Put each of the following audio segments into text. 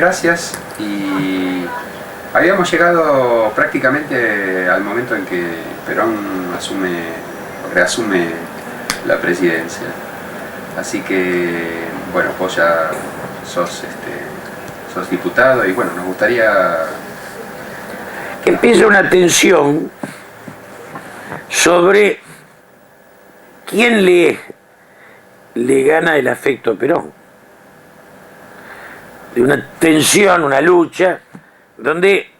Gracias, y habíamos llegado prácticamente al momento en que Perón reasume la presidencia. Así que, bueno, vos ya sos diputado y bueno, nos gustaría... Empieza una tensión sobre quién le gana el afecto a Perón. De una tensión, una lucha, donde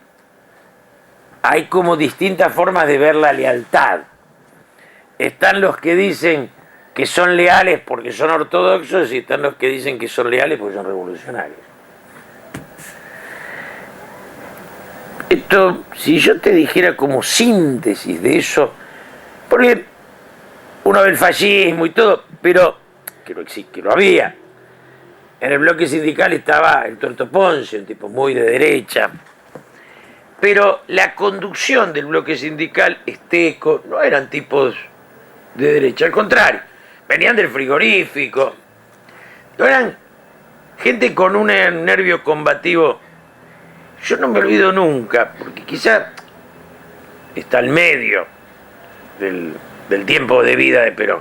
hay como distintas formas de ver la lealtad. Están los que dicen que son leales porque son ortodoxos y están los que dicen que son leales porque son revolucionarios. Esto, si yo te dijera como síntesis de eso, porque uno ve el fascismo y todo, pero que lo había. En el bloque sindical estaba el Tuerto Ponce, un tipo muy de derecha. Pero la conducción del bloque sindical, Esteco, no eran tipos de derecha, al contrario, venían del frigorífico. Eran gente con un nervio combativo. Yo no me olvido nunca, porque quizá está al medio del tiempo de vida de Perón.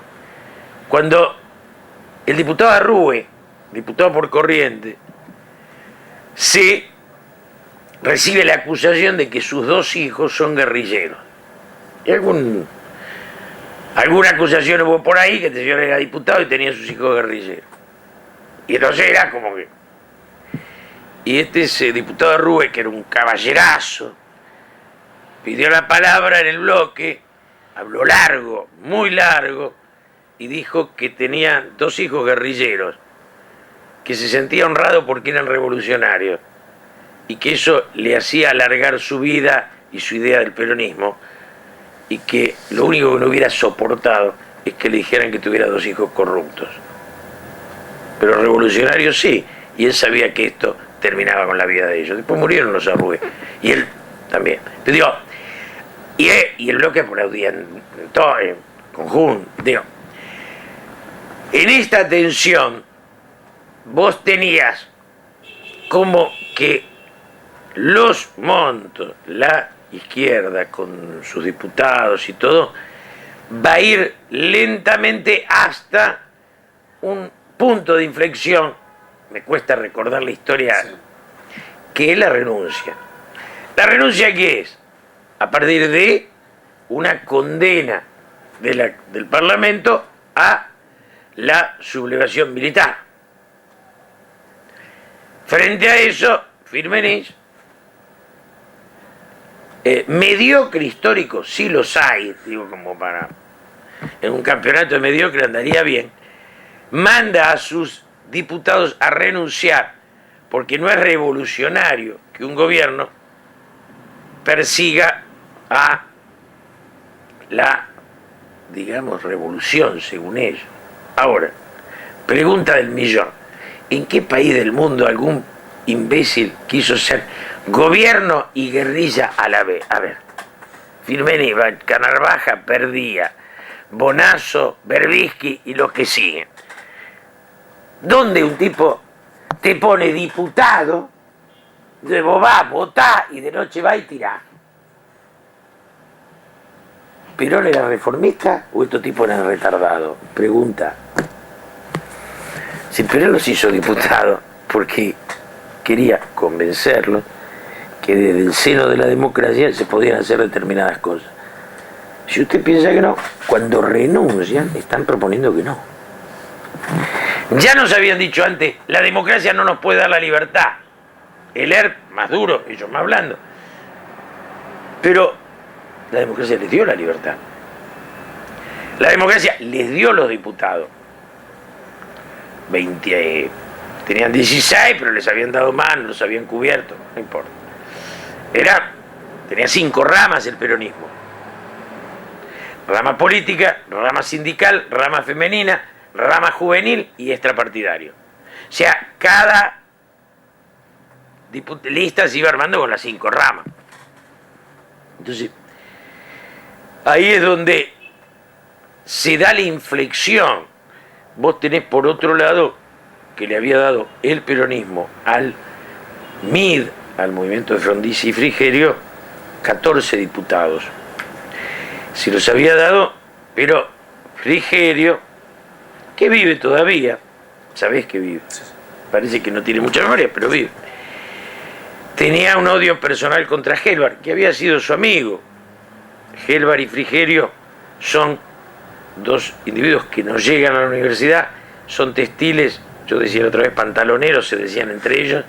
Cuando el diputado Arrue, diputado por Corrientes, recibe la acusación de que sus dos hijos son guerrilleros. Y alguna acusación hubo por ahí, que este señor era diputado y tenía sus hijos guerrilleros. Y entonces era como que... Y ese diputado Arrue, que era un caballerazo, pidió la palabra en el bloque, habló largo, muy largo, y dijo que tenía dos hijos guerrilleros, que se sentía honrado porque eran revolucionarios y que eso le hacía alargar su vida y su idea del peronismo, y que lo único que no hubiera soportado es que le dijeran que tuviera dos hijos corruptos. Pero revolucionarios sí, y él sabía que esto terminaba con la vida de ellos. Después murieron los Arrue, y él también. Te digo, y el bloque aplaudía en todo, en conjunto. Digo, en esta tensión vos tenías como que los montos, la izquierda con sus diputados y todo, va a ir lentamente hasta un punto de inflexión, me cuesta recordar la historia, sí, que es la renuncia. ¿La renuncia qué es? A partir de una condena del Parlamento a la sublevación militar. Frente a eso, Firmenich, mediocre histórico, sí los hay, digo, como para... En un campeonato de mediocre andaría bien, manda a sus diputados a renunciar, porque no es revolucionario que un gobierno persiga a la, digamos, revolución, según ellos. Ahora, pregunta del millón: ¿en qué país del mundo algún imbécil quiso ser gobierno y guerrilla a la vez? A ver, Firmenich, Canarvaja perdía, Bonazo, Berbisky y los que siguen. ¿Dónde un tipo te pone diputado, de vos vas, votás y de noche va y tirás? ¿Perón era reformista o estos tipos eran retardados? Pregunta. Si Perón los hizo diputados porque quería convencerlos que desde el seno de la democracia se podían hacer determinadas cosas. Si usted piensa que no, cuando renuncian están proponiendo que no. Ya nos habían dicho antes, la democracia no nos puede dar la libertad. El ERP más duro, ellos más blandos. Pero la democracia les dio la libertad. La democracia les dio los diputados. 20, tenían 16, pero les habían dado más, no los habían cubierto, no importa. Tenía 5 ramas el peronismo: rama política, rama sindical, rama femenina, rama juvenil y extrapartidario. O sea, cada lista se iba armando con las 5 ramas. Entonces, ahí es donde se da la inflexión. Vos tenés por otro lado que le había dado el peronismo al MID, al movimiento de Frondizi y Frigerio, 14 diputados. Se los había dado, pero Frigerio, que vive todavía, sabés que vive, parece que no tiene mucha memoria, pero vive, tenía un odio personal contra Gelbar, que había sido su amigo. Gelbar y Frigerio son dos individuos que no llegan a la universidad, son textiles, yo decía la otra vez, pantaloneros, se decían entre ellos,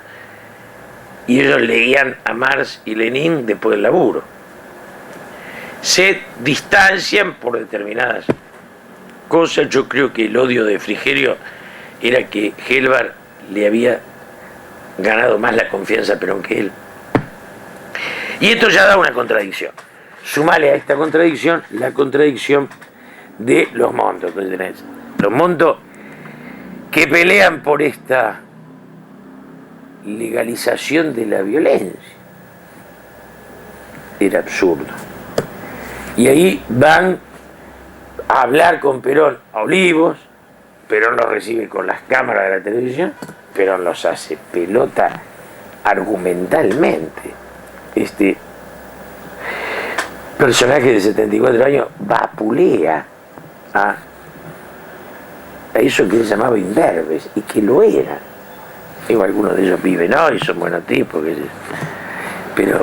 y ellos leían a Marx y Lenin después del laburo. Se distancian por determinadas cosas. Yo creo que el odio de Frigerio era que Gelbar le había ganado más la confianza a Perón que él. Y esto ya da una contradicción. Sumale a esta contradicción la contradicción de los Montos. Los Montos que pelean por esta legalización de la violencia. Era absurdo. Y ahí van a hablar con Perón a Olivos, Perón los recibe con las cámaras de la televisión, Perón los hace pelota argumentalmente. Este personaje de 74 años vapulea a eso que él llamaba imberbes, y que lo era. Digo, algunos de ellos viven hoy, son buenos tipos, pero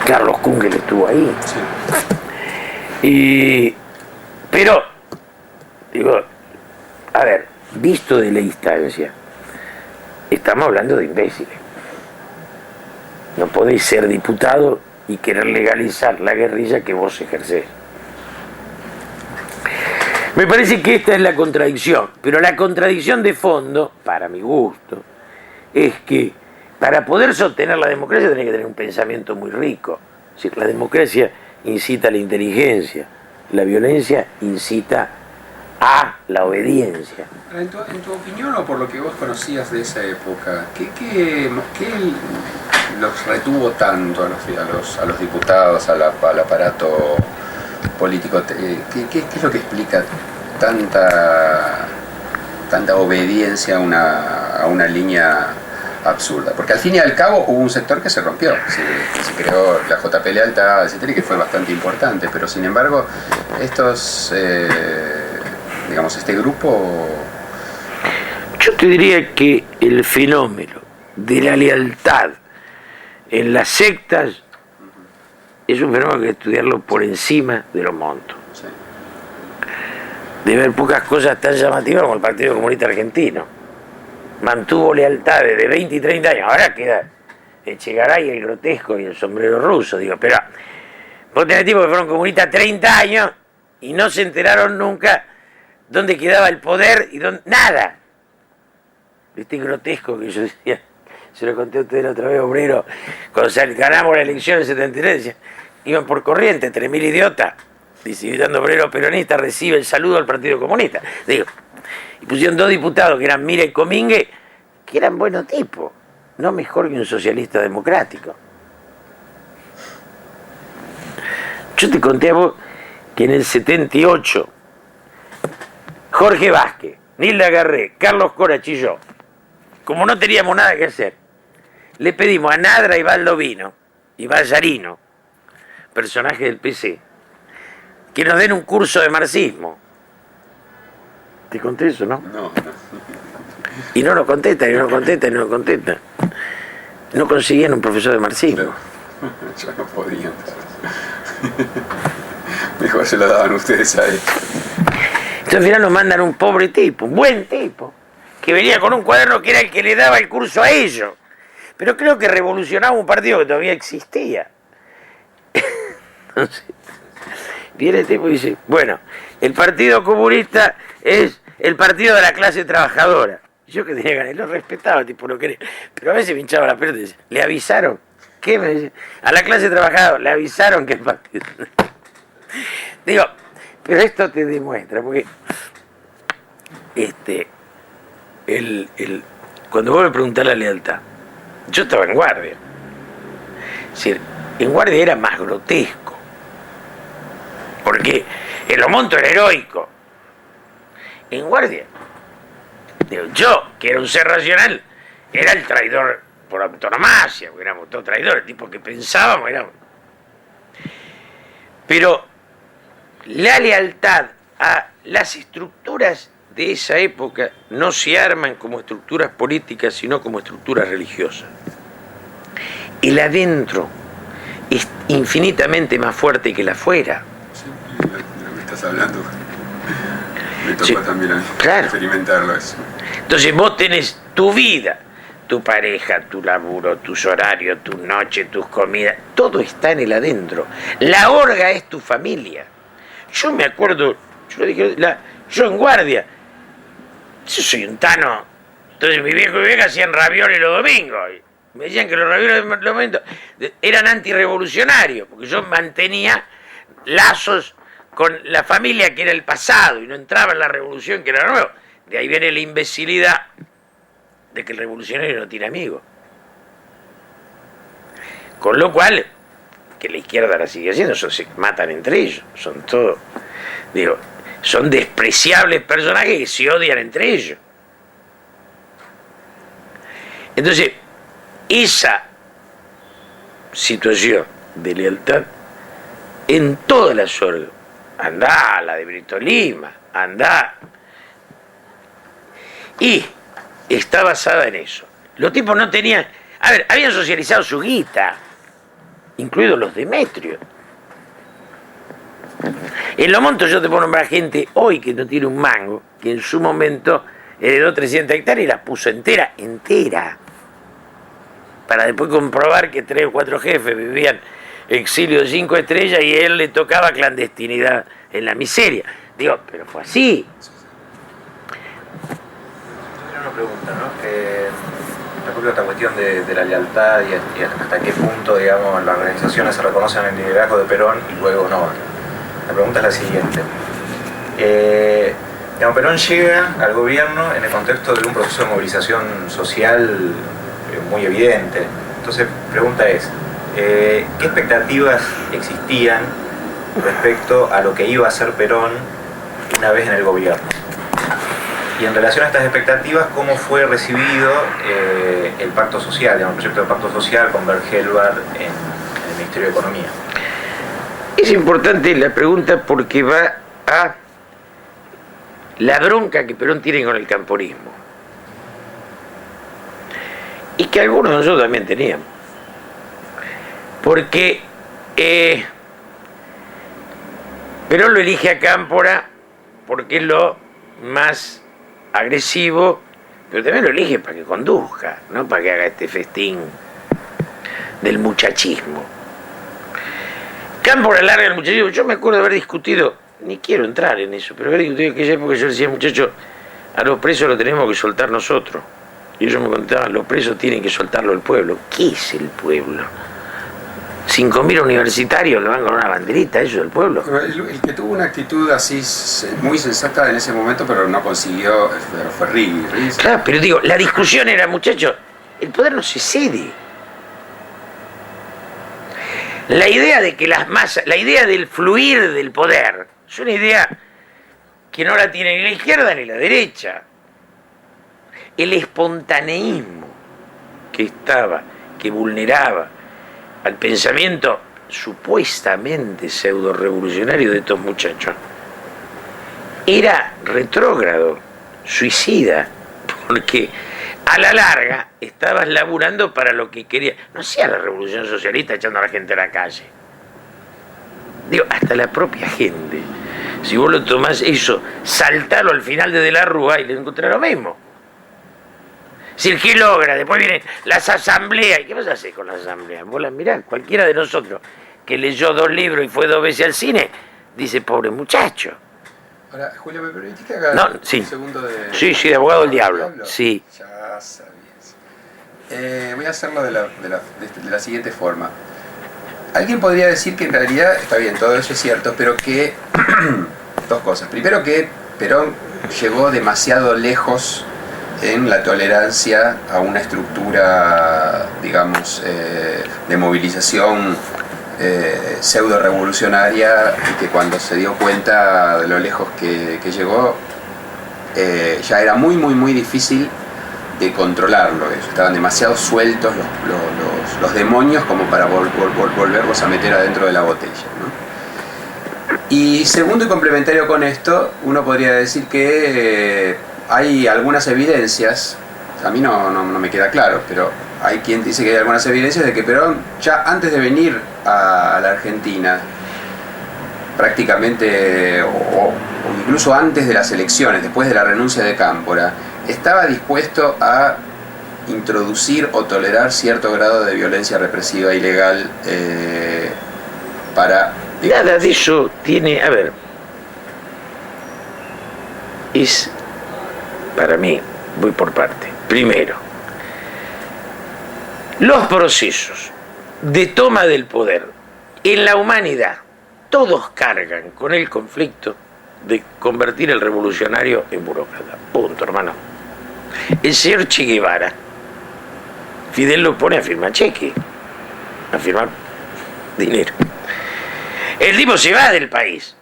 Carlos Kungel estuvo ahí. Sí. Pero, digo, a ver, visto de la distancia, estamos hablando de imbéciles. No podéis ser diputado y querer legalizar la guerrilla que vos ejercés. Me parece que esta es la contradicción, pero la contradicción de fondo, para mi gusto, es que para poder sostener la democracia tenés que tener un pensamiento muy rico. Es decir, la democracia incita a la inteligencia, la violencia incita a la obediencia. En tu opinión, o por lo que vos conocías de esa época, ¿qué los retuvo tanto a los diputados, al aparato político? ¿Qué es lo que explica tanta obediencia a una línea absurda? Porque al fin y al cabo hubo un sector que se rompió, se creó la JP Lealtad, etcétera, que fue bastante importante, pero sin embargo este grupo... Yo te diría que el fenómeno de la lealtad en las sectas es un fenómeno que hay que estudiarlo por encima de los montos. Sí. Debe haber pocas cosas tan llamativas como el Partido Comunista Argentino. Mantuvo lealtades de 20 y 30 años. Ahora queda Echegaray, el grotesco y el sombrero ruso. Digo, pero vos tenés tipos que fueron comunistas 30 años y no se enteraron nunca dónde quedaba el poder y dónde... Nada. Este grotesco que yo decía, se lo conté a ustedes la otra vez, obrero, cuando ganamos la elección en 73, decía, iban por corriente, 3.000 idiotas, dice, gritando obrero peronista, recibe el saludo al Partido Comunista. Digo, y pusieron 2 diputados que eran Mira y Comingue, que eran buenos tipos, no mejor que un socialista democrático. Yo te conté a vos que en el 78, Jorge Vázquez, Nilda Garré, Carlos Corach y yo, como no teníamos nada que hacer, le pedimos a Nadra y Baldovino y Ballarino, personajes del PC, que nos den un curso de marxismo. ¿Te conté eso, no? No. Y no nos contestan, y no nos contestan, y no nos contestan. No conseguían un profesor de marxismo. Ya no podían. Mejor se lo daban ustedes a él. Entonces al final nos mandan un pobre tipo, un buen tipo, que venía con un cuaderno que era el que le daba el curso a ellos. Pero creo que revolucionaba un partido que todavía existía. Entonces, viene el tipo y dice, bueno, el Partido Comunista es el partido de la clase trabajadora. Yo que tenía ganas, lo respetaba, tipo, lo quería. Pero a veces me hinchaba la pelota y decía, ¿le avisaron? ¿Qué me dice? A la clase trabajadora, le avisaron que el partido... Digo, pero esto te demuestra, porque cuando vos me preguntás la lealtad, yo estaba en guardia. Es decir, en guardia era más grotesco, porque en los montos era heroico. En guardia, digo, yo, que era un ser racional, era el traidor por autonomacia, porque éramos todos traidores, tipos que pensábamos, éramos. Pero la lealtad a las estructuras de esa época no se arman como estructuras políticas, sino como estructuras religiosas. El adentro es infinitamente más fuerte que el afuera. Sí, de lo que estás hablando. Me tocó Sí, también experimentarlo eso. Entonces vos tenés tu vida, tu pareja, tu laburo, tus horarios, tus noches, tus comidas, todo está en el adentro. La orga es tu familia. Yo me acuerdo, yo lo dije, yo en guardia, yo soy un tano. Entonces mi viejo y mi vieja hacían ravioles los domingos. Y me decían que los ravioles los domingos eran antirrevolucionarios, porque yo mantenía lazos con la familia que era el pasado y no entraba en la revolución que era nuevo. De ahí viene la imbecilidad de que el revolucionario no tiene amigos. Con lo cual, que la izquierda la sigue haciendo, se matan entre ellos, son todos, digo, son despreciables personajes que se odian entre ellos. Entonces, esa situación de lealtad en todas las orgas, andá, la de Brito Lima, andá, y está basada en eso. Los tipos no tenían, a ver, habían socializado su guita, incluidos los Demetrios. En los montos yo te puedo nombrar gente hoy que no tiene un mango, que en su momento heredó 300 hectáreas y las puso entera, para después comprobar que 3 o 4 jefes vivían exilio de 5 estrellas y a él le tocaba clandestinidad en la miseria. Digo, pero fue así. Una pregunta, ¿no? Respecto a esta cuestión de la lealtad y hasta qué punto, digamos, las organizaciones se reconocen el liderazgo de Perón y luego no. La pregunta es la siguiente. Digamos, Perón llega al gobierno en el contexto de un proceso de movilización social muy evidente. Entonces, pregunta es, ¿qué expectativas existían respecto a lo que iba a hacer Perón una vez en el gobierno? Y en relación a estas expectativas, ¿cómo fue recibido el pacto social, el proyecto de pacto social con Bert Helbart en el Ministerio de Economía? Es importante la pregunta porque va a la bronca que Perón tiene con el camporismo. Y que algunos de nosotros también teníamos. Porque Perón lo elige a Cámpora porque es lo más agresivo, pero también lo elige para que conduzca, no para que haga este festín del muchachismo. Cámpora larga el muchachismo. Yo me acuerdo de haber discutido, ni quiero entrar en eso, pero haber discutido en aquella época. Yo decía, muchachos, a los presos lo tenemos que soltar nosotros. Y ellos me contaban, los presos tienen que soltarlo el pueblo. ¿Qué es el pueblo? 5.000 universitarios lo van con una banderita, eso del pueblo. El que tuvo una actitud así muy sensata en ese momento, pero no consiguió, fue Rigui. Claro, pero digo, la discusión era, muchachos, el poder no se cede. La idea de que las masas, la idea del fluir del poder, es una idea que no la tiene ni la izquierda ni la derecha. El espontaneísmo que vulneraba al pensamiento supuestamente pseudo-revolucionario de estos muchachos, era retrógrado, suicida, porque a la larga estabas laburando para lo que querías. No hacía la revolución socialista echando a la gente a la calle. Digo, hasta la propia gente. Si vos lo tomás eso, saltalo al final de la Rúa y le encontrás lo mismo. Si el que logra, después vienen las asambleas. ¿Y qué vas a hacer con las asambleas? Vos las mirás, cualquiera de nosotros que leyó 2 libros y fue 2 veces al cine, dice, pobre muchacho. Ahora, Julio, ¿me permitís que haga sí. un segundo de... Sí, de abogado del diablo. Sí. Ya sabías. Voy a hacerlo de la siguiente forma. Alguien podría decir que en realidad, está bien, todo eso es cierto, pero que... 2 cosas. Primero, que Perón llegó demasiado lejos en la tolerancia a una estructura, digamos, de movilización pseudo-revolucionaria, y que cuando se dio cuenta de lo lejos que llegó, ya era muy difícil de controlarlo. Estaban demasiado sueltos los demonios como para volverlos a meter adentro de la botella, ¿no? Y segundo y complementario con esto, uno podría decir que hay algunas evidencias, a mí no me queda claro, pero hay quien dice que hay algunas evidencias de que Perón, ya antes de venir a la Argentina, prácticamente, o incluso antes de las elecciones, después de la renuncia de Cámpora, estaba dispuesto a introducir o tolerar cierto grado de violencia represiva ilegal para... Nada de eso tiene, a ver, es, para mí, voy por parte. Primero, los procesos de toma del poder en la humanidad, todos cargan con el conflicto de convertir el revolucionario en burócrata. Punto, hermano. El señor Che Guevara, Fidel lo pone a firmar cheque, a firmar dinero. El tipo se va del país.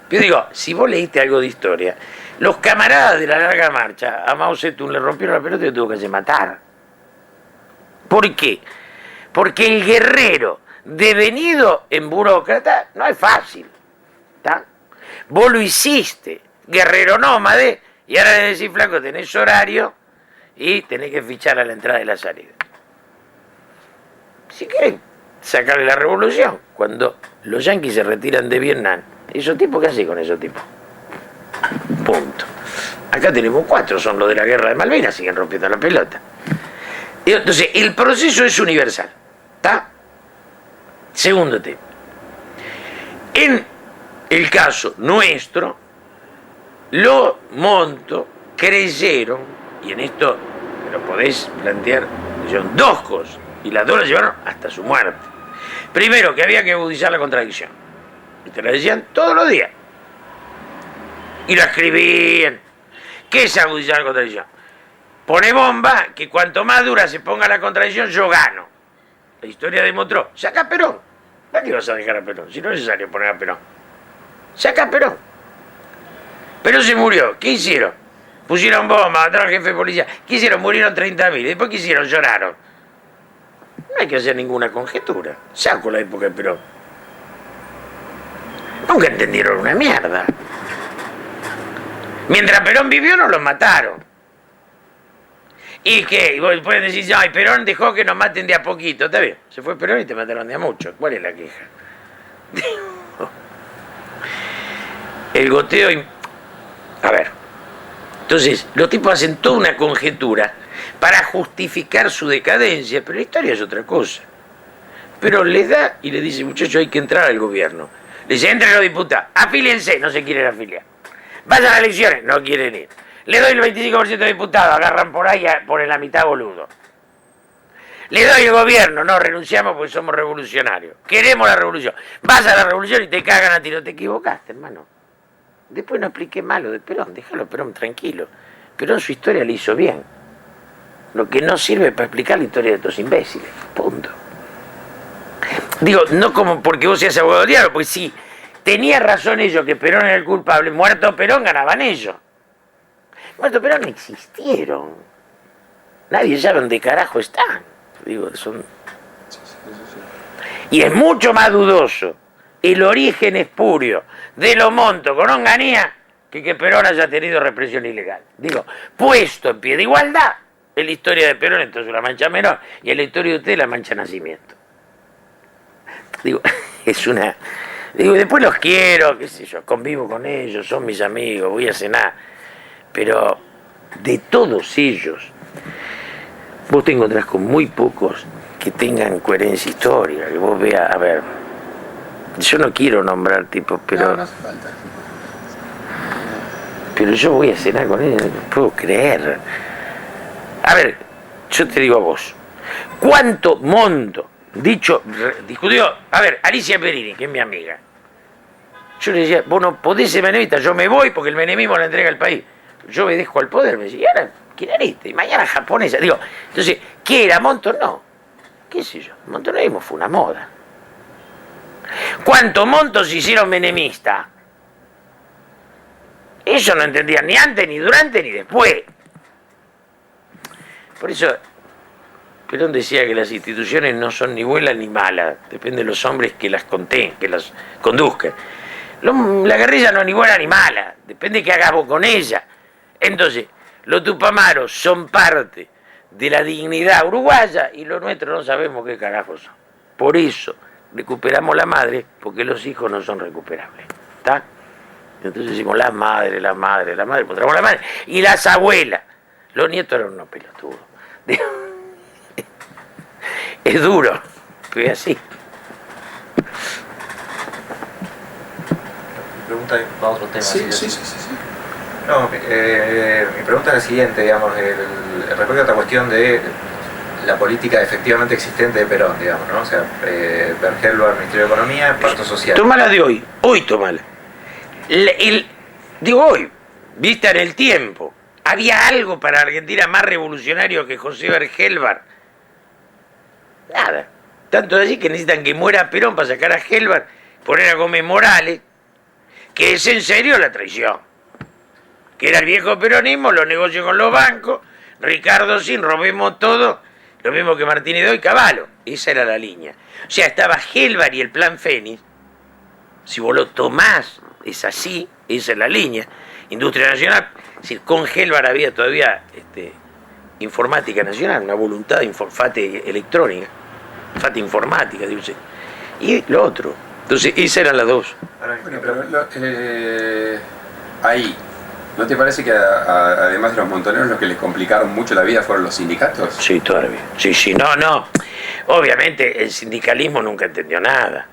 Yo digo, si vos leíste algo de historia, los camaradas de la larga marcha a Mao Zedong le rompieron la pelota y lo tuvo que hacer matar. ¿Por qué? Porque el guerrero devenido en burócrata no es fácil. ¿Está? Vos lo hiciste, guerrero nómade, y ahora le decís, flaco, tenés horario y tenés que fichar a la entrada y la salida. Si querés sacarle la revolución, cuando los yanquis se retiran de Vietnam, ¿esos tipos qué hacen con esos tipos? Punto. Acá tenemos 4, son los de la guerra de Malvinas, siguen rompiendo la pelota. Entonces, el proceso es universal. ¿Está? Segundo tema. En el caso nuestro, los Montos creyeron, y en esto me lo podéis plantear, son 2 cosas, y las 2 las llevaron hasta su muerte. Primero, que había que agudizar la contradicción. Y te lo decían todos los días. Y lo escribían. ¿Qué es agudizar la contradicción? Pone bomba, que cuanto más dura se ponga la contradicción, yo gano. La historia demostró. Saca a Perón. ¿Para qué vas a dejar a Perón? Si no es necesario poner a Perón. Saca a Perón. Perón se murió. ¿Qué hicieron? Pusieron bomba, mataron al jefe de policía. ¿Qué hicieron? Murieron 30.000. Después, ¿qué hicieron? Lloraron. No hay que hacer ninguna conjetura. Saco la época de Perón. Nunca entendieron una mierda. Mientras Perón vivió, no los mataron. ¿Y qué? Y vos pueden decir, ay, Perón dejó que nos maten de a poquito. Está bien, se fue Perón y te mataron de a mucho. ¿Cuál es la queja? El goteo... A ver, entonces, los tipos hacen toda una conjetura para justificar su decadencia, pero la historia es otra cosa. Pero les da y les dice, muchachos, hay que entrar al gobierno. Les dice, entren los diputados, afíliense, no se quieren afiliar. Vayan a elecciones, no quieren ir. Le doy el 25% de diputados, agarran por ahí, ponen la mitad boludo. Le doy el gobierno, no, renunciamos porque somos revolucionarios. Queremos la revolución. Vas a la revolución y te cagan a tiro. Te equivocaste, hermano. Después no expliqué malo de Perón, déjalo Perón tranquilo. Perón su historia le hizo bien. Lo que no sirve para explicar la historia de estos imbéciles. Punto. Digo, no como porque vos seas abogado de diablo, pues sí, tenía razón ellos que Perón era el culpable. Muerto Perón ganaban ellos. Muerto Perón no existieron. Nadie sabe dónde carajo están. Digo, son... Y es mucho más dudoso el origen espurio de los Montos con Onganía que Perón haya tenido represión ilegal. Digo, puesto en pie de igualdad, en la historia de Perón entonces la mancha menor y en la historia de usted la mancha nacimiento. Digo, es una... Digo, después los quiero, qué sé yo, convivo con ellos, son mis amigos, voy a cenar. Pero de todos ellos, vos te encontrás con muy pocos que tengan coherencia histórica, que vos veas, a ver, yo no quiero nombrar tipos, pero... No hace falta. Pero yo voy a cenar con ellos, no puedo creer. A ver, yo te digo a vos, ¿cuánto monto? Discutió, a ver, Alicia Perini, que es mi amiga. Yo le decía, vos no podés ser menemista, yo me voy porque el menemismo le entrega al país. Yo obedezco al poder, me decía, y ahora kirchnerista, y mañana japonesa. Digo, entonces, ¿qué era Monto? No. ¿Qué sé yo? Montonerismo fue una moda. ¿Cuántos montos se hicieron menemistas? Eso no entendían ni antes, ni durante, ni después. Por eso Perón decía que las instituciones no son ni buenas ni malas, depende de los hombres que las conduzcan. La guerrilla no es ni buena ni mala, depende de qué hagas vos con ella. Entonces, los tupamaros son parte de la dignidad uruguaya y los nuestros no sabemos qué carajos son. Por eso recuperamos la madre, porque los hijos no son recuperables. ¿Está? Entonces decimos la madre, encontramos la madre. Y las abuelas. Los nietos eran unos pelotudos. Es duro, pero es así. Pregunta para otro tema. Sí. No, mi pregunta es la siguiente, digamos, respecto a esta cuestión de la política efectivamente existente de Perón, digamos, ¿no? O sea, Bergelbar, Ministerio de Economía, Pacto Social. Tómala de hoy tómala. Digo hoy, vista en el tiempo, ¿había algo para Argentina más revolucionario que José Bergelbar? Nada. Tanto así que necesitan que muera Perón para sacar a Gelbar, poner a Gómez Morales, que es en serio la traición. Que era el viejo peronismo, los negocios con los bancos, Ricardo Sin, robemos todo, lo mismo que Martínez y Cavallo. Esa era la línea. O sea, estaba Gelbar y el Plan Fénix. Si vos lo tomás, es así, esa es la línea. Industria nacional, es decir, con Gelbar había todavía informática nacional, una voluntad de FATE electrónica, FATE informática, digo, y lo otro. Entonces, esas eran las dos. Bueno, pero ahí, ¿no te parece que además de los montoneros los que les complicaron mucho la vida fueron los sindicatos? Sí, todavía. Sí, no. Obviamente el sindicalismo nunca entendió nada.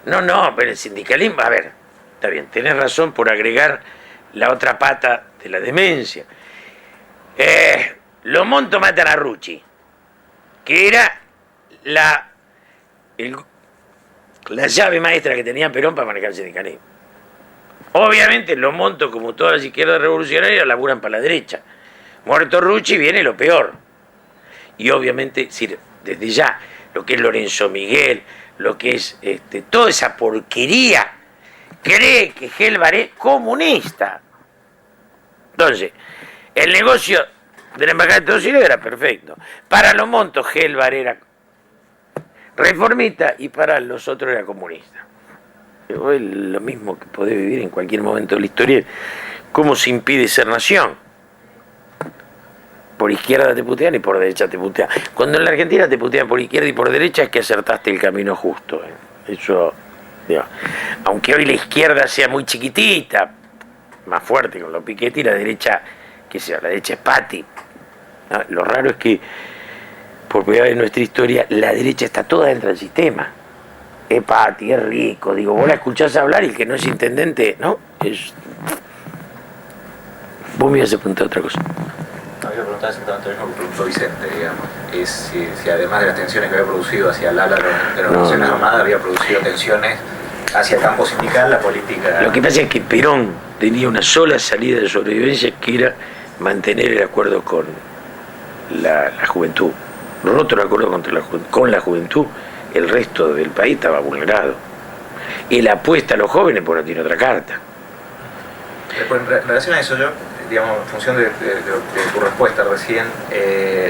No, pero el sindicalismo, a ver, está bien, tenés razón por agregar la otra pata de la demencia. Los Montos matan a Rucci, que era la llave maestra que tenía Perón para manejar el sindicalismo. Obviamente los Montos, como todas las izquierdas revolucionarias, laburan para la derecha. Muerto Rucci viene lo peor. Y obviamente, desde ya, lo que es Lorenzo Miguel, lo que es toda esa porquería, cree que Gelbar es comunista. Entonces, el negocio de la embajada de Estados Unidos era perfecto. Para los Montos, Gelbar era reformista y para los otros era comunista. Pero es lo mismo que podés vivir en cualquier momento de la historia. ¿Cómo se impide ser nación? Por izquierda te putean y por derecha te putean. Cuando en la Argentina te putean por izquierda y por derecha es que acertaste el camino justo. Eso, digo, aunque hoy la izquierda sea muy chiquitita, más fuerte con los Piketty, la derecha, la derecha es Patti. ¿No? Lo raro es que, por primera vez en nuestra historia, la derecha está toda dentro del sistema. Es Patti, es rico. Digo, vos la escuchás hablar y el que no es intendente, ¿no? Vos me ibas a preguntar otra cosa. No, yo preguntaba exactamente lo mismo que preguntó Vicente, digamos. Es si además de las tensiones que había producido hacia el ala de las Organizaciones Armadas, había producido tensiones hacia el campo sindical, la política. Lo que pasa es que Perón tenía una sola salida de sobrevivencia, que era mantener el acuerdo con la juventud. Roto el acuerdo con la juventud, el resto del país estaba vulnerado. Él apuesta a los jóvenes porque no tiene otra carta. Después, en relación a eso, yo, digamos, en función de tu respuesta recién,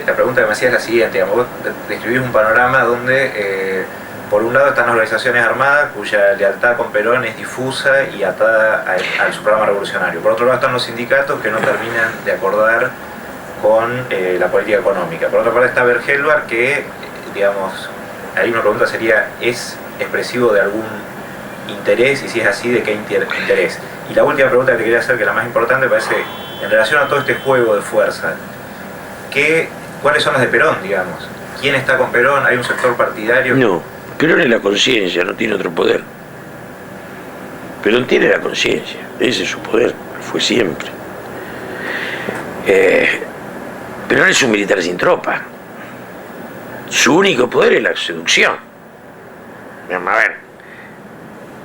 la pregunta que me hacías es la siguiente, digamos, vos describís un panorama donde, por un lado, están las organizaciones armadas, cuya lealtad con Perón es difusa y atada a su programa revolucionario. Por otro lado, están los sindicatos que no terminan de acordar con la política económica. Por otra parte está Bergelbar, que, digamos, ahí una pregunta sería, ¿es expresivo de algún interés? Y si es así, ¿de qué interés? Y la última pregunta que te quería hacer, que es la más importante, parece, en relación a todo este juego de fuerza, ¿cuáles son las de Perón, digamos? ¿Quién está con Perón? ¿Hay un sector partidario? No, Perón es la conciencia, no tiene otro poder. Perón tiene la conciencia, ese es su poder, fue siempre. Perón es un militar sin tropa. Su único poder es la seducción. A ver,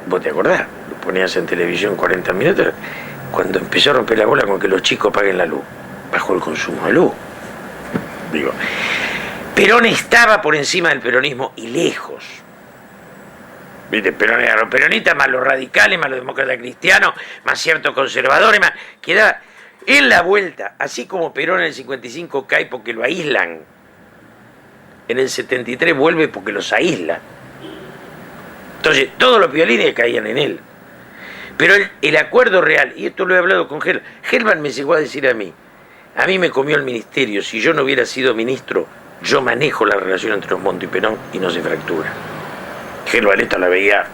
vos te acordás, lo ponías en televisión 40 minutos, cuando empezó a romper la bola con que los chicos paguen la luz, bajó el consumo de luz. Digo, Perón estaba por encima del peronismo y lejos. ¿Viste? Perón era los peronistas, más los radicales, más los demócratas cristianos, más ciertos conservadores, más... En la vuelta, así como Perón en el 55 cae porque lo aíslan, en el 73 vuelve porque los aísla. Entonces, todos los violines caían en él. Pero el acuerdo real, y esto lo he hablado con Gelman me llegó a decir a mí me comió el ministerio, si yo no hubiera sido ministro, yo manejo la relación entre Osmondo y Perón y no se fractura. Gelman esta la veía.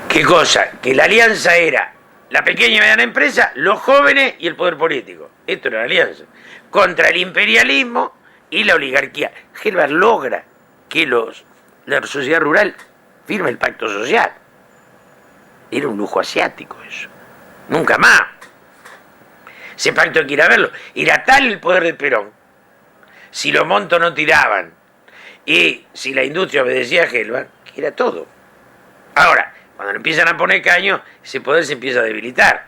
¿Qué cosa? Que la alianza era la pequeña y mediana empresa, los jóvenes y el poder político. Esto era la alianza. Contra el imperialismo y la oligarquía. Gelman logra que la sociedad rural firme el pacto social. Era un lujo asiático eso. Nunca más. Ese pacto hay que ir a verlo. Era tal el poder de Perón. Si los montos no tiraban y si la industria obedecía a Gelman, que era todo. Ahora, cuando le empiezan a poner caño, ese poder se empieza a debilitar.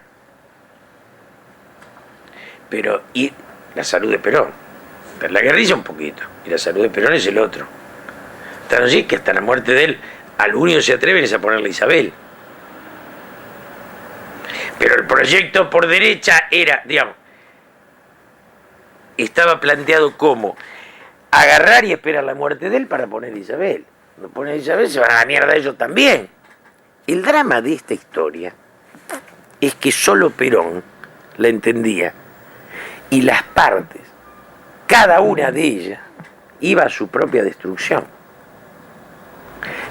Pero, y la salud de Perón. Pero la guerrilla un poquito. Y la salud de Perón es el otro. Tan así que hasta la muerte de él, al único que se atreven es a ponerle Isabel. Pero el proyecto por derecha era, digamos, estaba planteado como agarrar y esperar la muerte de él para poner a Isabel. No ponen a Isabel, se van a la mierda ellos también. El drama de esta historia es que solo Perón la entendía y las partes, cada una de ellas, iba a su propia destrucción.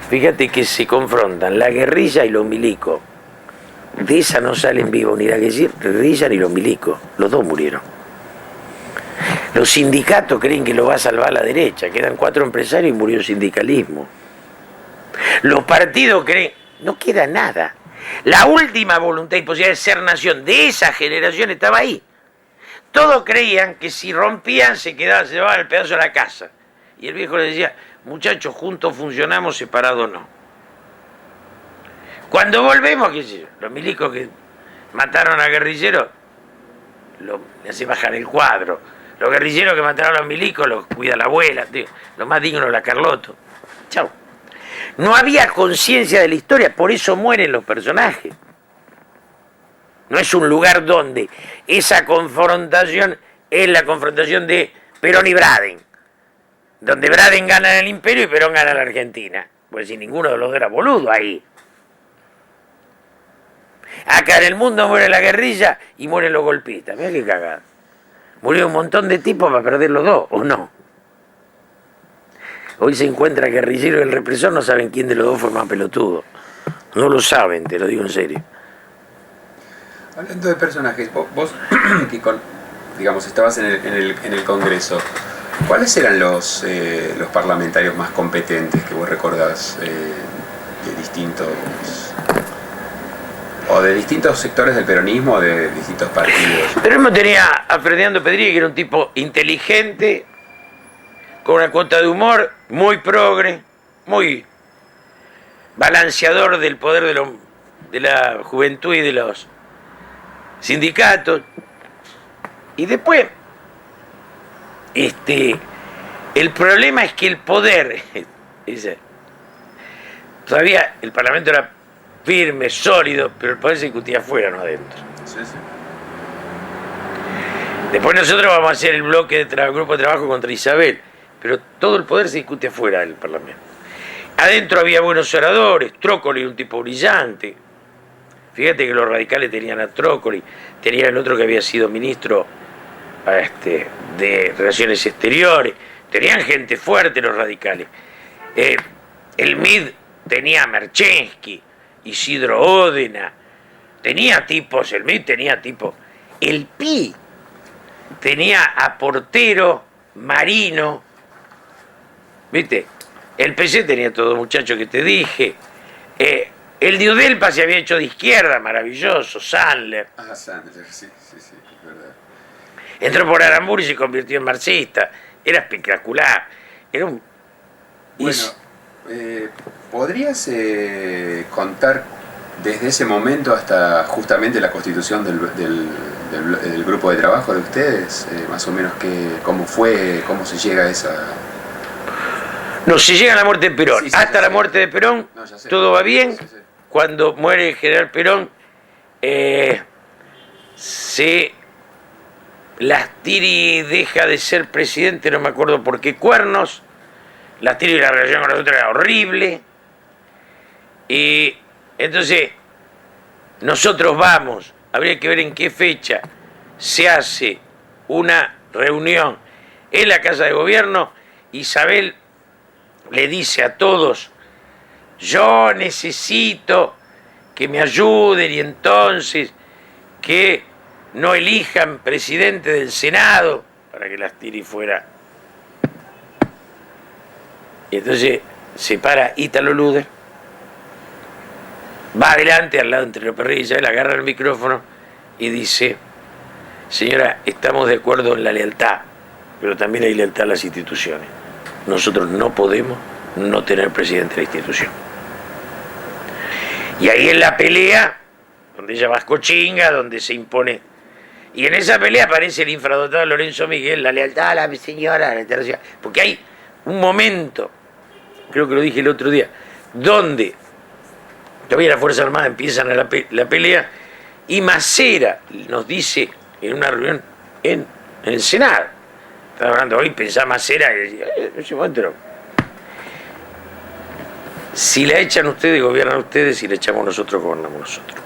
Fíjate que se confrontan la guerrilla y los milicos. De esa no salen vivos ni la guerrilla ni los milicos. Los dos murieron. Los sindicatos creen que lo va a salvar la derecha. Quedan 4 empresarios y murió el sindicalismo. Los partidos creen... No queda nada. La última voluntad y posibilidad de ser nación de esa generación estaba ahí. Todos creían que si rompían se llevaban el pedazo de la casa. Y el viejo le decía, muchachos, juntos funcionamos, separados no. Cuando volvemos, qué sé yo, los milicos que mataron a guerrilleros, le hace bajar el cuadro. Los guerrilleros que mataron a los milicos los cuida la abuela, lo más digno la Carlotto. Chau. No había conciencia de la historia, por eso mueren los personajes. No es un lugar donde esa confrontación es la confrontación de Perón y Braden, donde Braden gana el imperio y Perón gana la Argentina. Pues si ninguno de los dos era boludo ahí. Acá en el mundo muere la guerrilla y mueren los golpistas. Mirá qué cagada. Murió un montón de tipos para perder los dos, ¿o no? Hoy se encuentra el guerrillero y el represor, no saben quién de los dos fue más pelotudo. No lo saben, te lo digo en serio. Hablando de personajes, vos que digamos, estabas en el Congreso, ¿cuáles eran los parlamentarios más competentes que vos recordás de distintos sectores del peronismo o de distintos partidos? El peronismo tenía a Ferdinando Pedrigue, que era un tipo inteligente, con una cuota de humor, muy progre, muy balanceador del poder de la juventud y de los sindicatos. Y después, el problema es que el poder, todavía el Parlamento era firme, sólido, pero el poder se discutía afuera, no adentro. Sí, sí. Después nosotros vamos a hacer el bloque de grupo de trabajo contra Isabel, pero todo el poder se discute afuera del Parlamento. Adentro había buenos oradores, Trócoli, un tipo brillante. Fíjate que los radicales tenían a Trócoli, tenían el otro que había sido ministro de Relaciones Exteriores, tenían gente fuerte los radicales. El MID tenía a Merchensky, Isidro Ódena, tenía tipos, el MID tenía tipos. El PI tenía a Portero, Marino, ¿viste? El PC tenía todos los muchachos que te dije. El Diudelpa se había hecho de izquierda, maravilloso, Sandler. Ah, Sandler, sí, es verdad. Entró por Aramburu y se convirtió en marxista. Era espectacular. Era un... Bueno, ¿podrías contar desde ese momento hasta justamente la constitución del grupo de trabajo de ustedes? Más o menos cómo fue, cómo se llega a esa... No, se llega a la muerte de Perón. Sí, hasta la muerte de Perón, no, todo va bien. Sí. Cuando muere el general Perón, Lastiri deja de ser presidente, no me acuerdo por qué cuernos. Lastiri, la relación con nosotros era horrible. Y entonces nosotros vamos, habría que ver en qué fecha se hace una reunión en la Casa de Gobierno. Isabel le dice a todos: yo necesito que me ayuden, y entonces que no elijan presidente del Senado, para que Lastiri fuera. Y entonces se para Ítalo Luder, va adelante, al lado entre López Rey y Isabel, agarra el micrófono y dice: señora, estamos de acuerdo en la lealtad, pero también hay lealtad a las instituciones. Nosotros no podemos no tener presidente de la institución. Y ahí en la pelea, donde ella va a cochinga, donde se impone. Y en esa pelea aparece el infradotado Lorenzo Miguel, la lealtad a la señora, la lealtad. Porque hay un momento, creo que lo dije el otro día, donde todavía las Fuerzas Armadas empiezan a la pelea, y Macera nos dice en una reunión en el Senado, estaba hablando hoy, pensaba Macera, y decía, en ese momento, si la echan ustedes, gobiernan ustedes, si la echamos nosotros, gobernamos nosotros.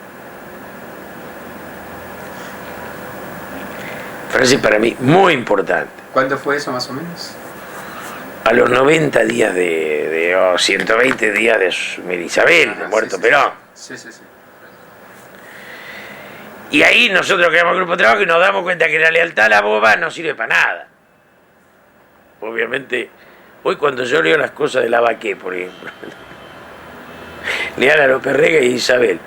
Frase para mí muy importante. ¿Cuándo fue eso más o menos? A los 90 días o 120 días de asumir Isabel, de muerto sí, Perón. Sí. Y ahí nosotros creamos el grupo de trabajo y nos damos cuenta que la lealtad a la boba no sirve para nada. Obviamente, hoy cuando yo leo las cosas de Lavaqué, por ejemplo, leal a López Rega y Isabel,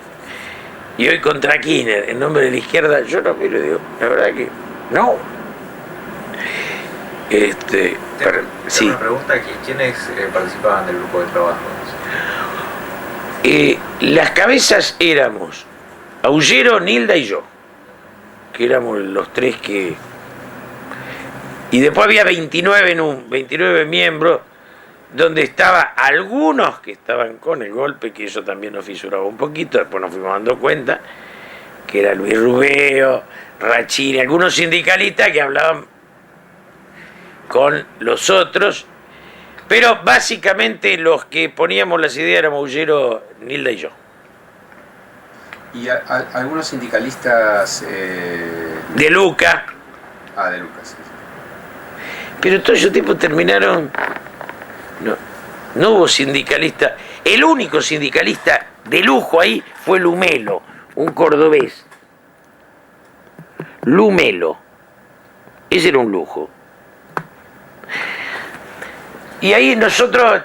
y hoy contra Kirchner, en nombre de la izquierda, yo no miro y digo, la verdad que no. Sí. Una pregunta: ¿quiénes participaban del grupo de trabajo? Las cabezas éramos Aullero, Nilda y yo, que éramos los tres que... Y después había 29 miembros, donde estaban algunos que estaban con el golpe, que eso también nos fisuraba un poquito, después nos fuimos dando cuenta, que era Luis Rubeo, Rachini, algunos sindicalistas que hablaban con los otros, pero básicamente los que poníamos las ideas éramos Aullero, Nilda y yo. ¿Y algunos sindicalistas de Luca? De Luca, sí. Pero todos esos tipos terminaron... No hubo sindicalista. El único sindicalista de lujo ahí fue Lumelo, un cordobés. Lumelo. Ese era un lujo. Y ahí nosotros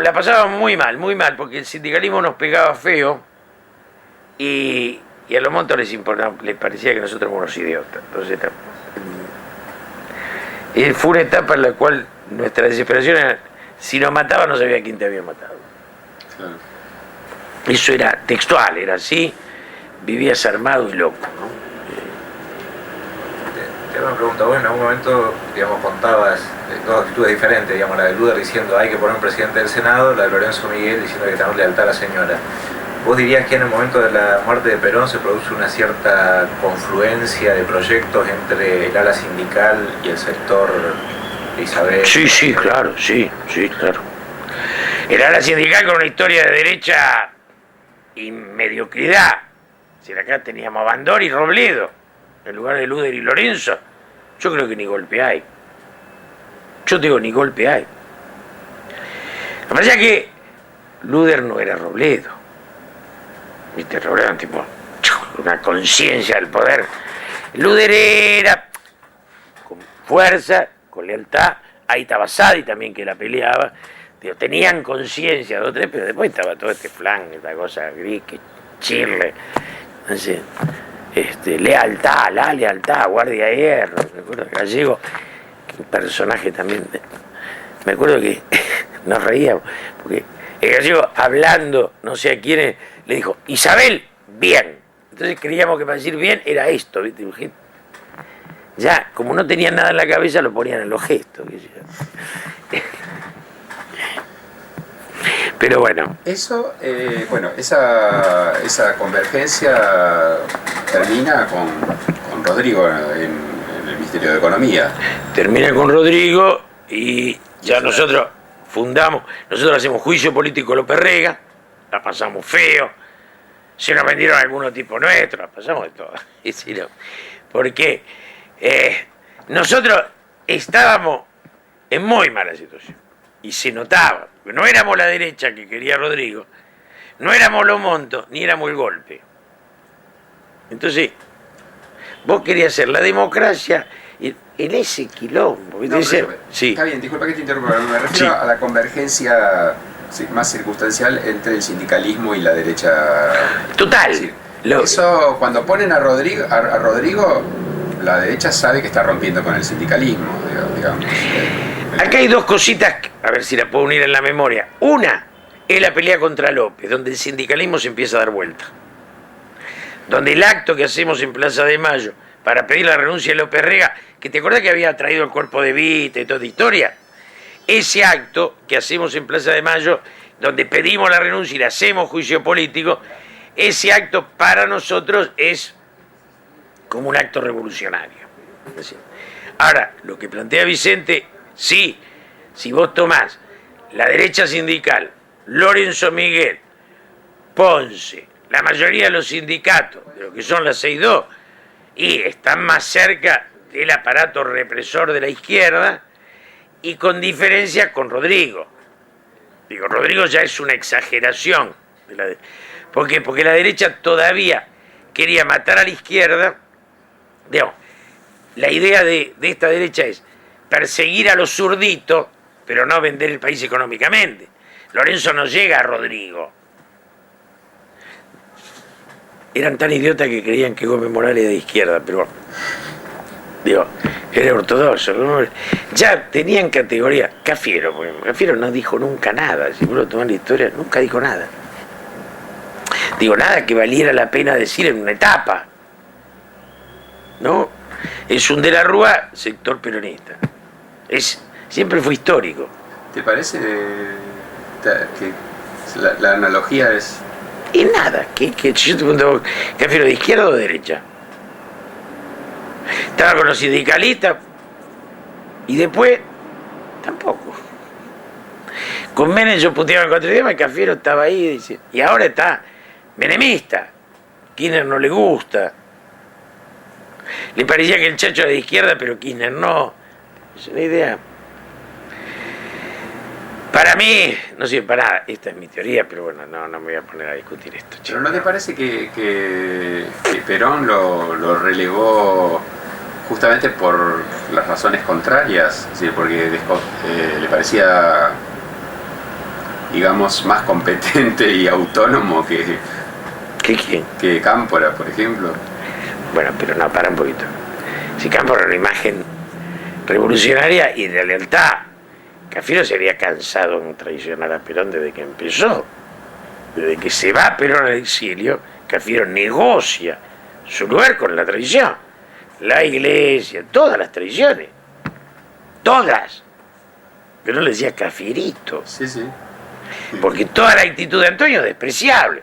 la pasábamos muy mal, porque el sindicalismo nos pegaba feo y a los montos les parecía que nosotros éramos unos idiotas. Entonces, fue una etapa en la cual nuestra desesperación era, si nos mataban no sabía quién te había matado. Claro. Eso era textual, era así, vivías armado y loco, ¿no? Te hago una pregunta: vos en algún momento, digamos, contabas dos actitudes diferentes, digamos, la de Luder diciendo hay que poner un presidente del Senado, la de Lorenzo Miguel diciendo que tenemos lealtad a la señora. ¿Vos dirías que en el momento de la muerte de Perón se produce una cierta confluencia de proyectos entre el ala sindical y el sector de Isabel? Sí, claro, sí, claro. El ala sindical con una historia de derecha y mediocridad. Si acá teníamos a Bandor y Robledo, en lugar de Luder y Lorenzo, yo creo que ni golpe hay. Yo digo, ni golpe hay. La verdad es que Luder no era Robledo. ¿Viste? Robledo era un tipo, una conciencia del poder. Luder era con fuerza, con lealtad. Ahí estaba Sadi también, que la peleaba. Tenían conciencia, dos, tres, pero después estaba todo este flan, esta cosa gris, que chirle. Entonces, lealtad, la lealtad, guardia de hierro. Me acuerdo que Gallego, un personaje también. Me acuerdo que nos reíamos, porque el Gallego, hablando, no sé a quién, le dijo: Isabel, bien. Entonces creíamos que para decir bien era esto, ¿viste? Ya, como no tenían nada en la cabeza, lo ponían en los gestos. Pero bueno. Eso, esa convergencia termina con Rodrigo en el Ministerio de Economía. Termina con Rodrigo y ya nosotros hacemos juicio político López Rega, la pasamos feo, se nos vendieron algunos tipos nuestros, la pasamos de todo. Y si no, porque nosotros estábamos en muy mala situación y se notaba, porque no éramos la derecha que quería Rodrigo, no éramos los montos, ni éramos el golpe. Entonces, vos querías hacer la democracia en ese quilombo. No, sí. Está bien, disculpa que te interrumpa, me refiero a la convergencia más circunstancial entre el sindicalismo y la derecha. Total. Es decir, eso, cuando ponen a Rodrigo, la derecha sabe que está rompiendo con el sindicalismo, digamos. Acá hay dos cositas, a ver si la puedo unir en la memoria. Una es la pelea contra López, donde el sindicalismo se empieza a dar vuelta. Donde el acto que hacemos en Plaza de Mayo para pedir la renuncia de López Rega, que te acordás que había traído el cuerpo de Vita y toda historia, ese acto que hacemos en Plaza de Mayo, donde pedimos la renuncia y le hacemos juicio político, ese acto para nosotros es como un acto revolucionario. Ahora, lo que plantea Vicente, sí, si vos tomás la derecha sindical, Lorenzo Miguel, Ponce, la mayoría de los sindicatos, de lo que son las 6-2, y están más cerca del aparato represor de la izquierda, y con diferencia con Rodrigo. Digo, Rodrigo ya es una exageración. ¿Por qué? Porque la derecha todavía quería matar a la izquierda. Digamos, la idea de esta derecha es perseguir a los zurditos, pero no vender el país económicamente. Lorenzo no llega a Rodrigo. Eran tan idiotas que creían que Gómez Morales era de izquierda, pero digo, era ortodoxo. Ya tenían categoría. Cafiero, porque Cafiero no dijo nunca nada. Si vos lo tomás la historia, nunca dijo nada. Digo, nada que valiera la pena decir en una etapa. ¿No? Es un de la Rúa, sector peronista. Siempre fue histórico. ¿Te parece que la analogía es? Y nada, que yo te pregunto, ¿Cafiero de izquierda o de derecha? Estaba con los sindicalistas y después tampoco. Con Menem yo puteaba en 4 idiomas y Cafiero estaba ahí y ahora está menemista. Kirchner no le gusta. Le parecía que el Chacho era de izquierda, pero Kirchner no. Es una idea. Para mí, no sirve para nada. Esta es mi teoría, pero bueno, no me voy a poner a discutir esto. ¿Pero no te parece que Perón lo relegó justamente por las razones contrarias? ¿Sí? Porque le parecía, digamos, más competente y autónomo que ¿Quién? Que Cámpora, por ejemplo. Bueno, pero no, para un poquito. Si Cámpora era una imagen revolucionaria y de lealtad. Cafiero se había cansado en traicionar a Perón desde que empezó. Desde que se va Perón al exilio, Cafiero negocia su lugar con la traición. La iglesia, todas las traiciones. Todas. Pero no le decía Cafierito. Sí. Porque toda la actitud de Antonio es despreciable.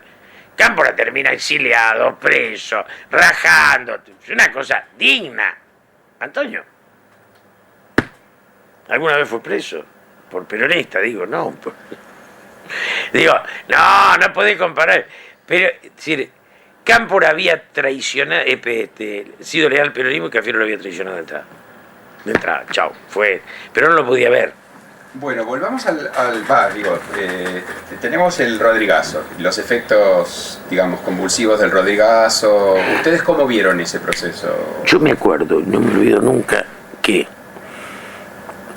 Cámpora termina exiliado, preso, rajando. Es una cosa digna. Antonio, ¿alguna vez fue preso? Por peronista, digo, no. Digo, no podés comparar. Pero, es decir, Cámpora había traicionado, sido leal al peronismo y Cafiero lo había traicionado de entrada. De entrada, chao. Pero no lo podía ver. Bueno, volvamos tenemos el Rodrigazo, los efectos, digamos, convulsivos del Rodrigazo. ¿Ustedes cómo vieron ese proceso? Yo me acuerdo, no me olvido nunca, que